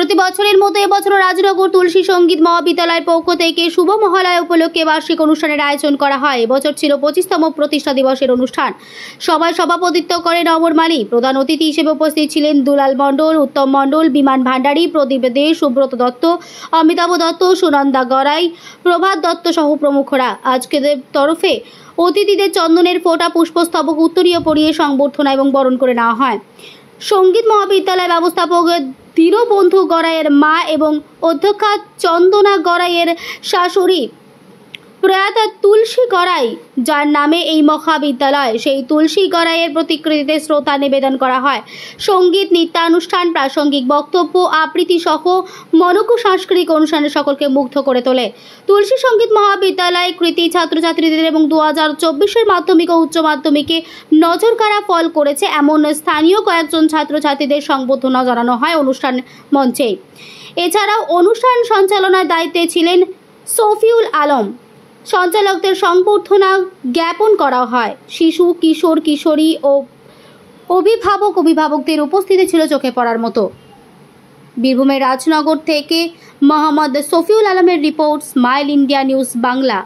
প্রতি বছরের মতো এবছর রাজনগর তুলসী সঙ্গীত মহাবিদ্যালয়ের পক্ষ থেকে শুভ মহালয়া উপলক্ষে বার্ষিক অনুষ্ঠানের আয়োজন করা হয়। এবছর ছিল 25তম প্রতিষ্ঠা দিবসের অনুষ্ঠান। সভায় সভাপতিত্ব করেন অমর মালি। প্রধান অতিথি হিসেবে উপস্থিত ছিলেন দুলাল মণ্ডল, উত্তম মণ্ডল, বিমান ভান্ডারী, প্রদীপ দে, সুব্রত দত্ত, অমিতাভ দত্ত, সুনন্দা গড়াই, প্রভাত দত্ত সহ প্রমুখরা। আজকের তরফে অতিথিদের চন্দনের ফোঁটা, পুষ্পস্তবক, উত্তরীয় পরিয়ে সংবর্ধনা এবং বরণ করে নেওয়া হয়। সঙ্গীত মহাবিদ্যালয় ব্যবস্থাপক দীনবন্ধু গড়াইয়ের মা এবং অধ্যক্ষা চন্দনা গড়াইয়ের শাশুড়ি প্রয়াত তুলসী গড়াই, যার নামে এই মহাবিদ্যালয়, সেই তুলসী গড়াইয়ের প্রতিকৃতিতে শ্রদ্ধা নিবেদন করা হয়। সঙ্গীত, নৃত্যানুষ্ঠান, প্রাসঙ্গিক বক্তব্য, আবৃত্তি সহ মনোজ্ঞ সাংস্কৃতিক অনুষ্ঠানে সকলকে মুগ্ধ করে তোলে। তুলসী সঙ্গীত মহাবিদ্যালয় কৃতি ছাত্রছাত্রীদের এবং 2024-এর মাধ্যমিক ও উচ্চ মাধ্যমিকে নজরকাড়া ফল করেছে এমন স্থানীয় কয়েকজন ছাত্রছাত্রীদের সংবর্ধনা জানানো হয় অনুষ্ঠান মঞ্চে। এছাড়াও অনুষ্ঠান সঞ্চালনার দায়িত্বে ছিলেন সফিউল আলম। সঞ্চালকদের সংবর্ধনা জ্ঞাপন করা হয়। শিশু, কিশোর, কিশোরী ও অভিভাবকদের উপস্থিতি ছিল চোখে পড়ার মতো। বীরভূমের রাজনগর থেকে মোহাম্মদ সফিউল আলমের report, smile India news Bangla.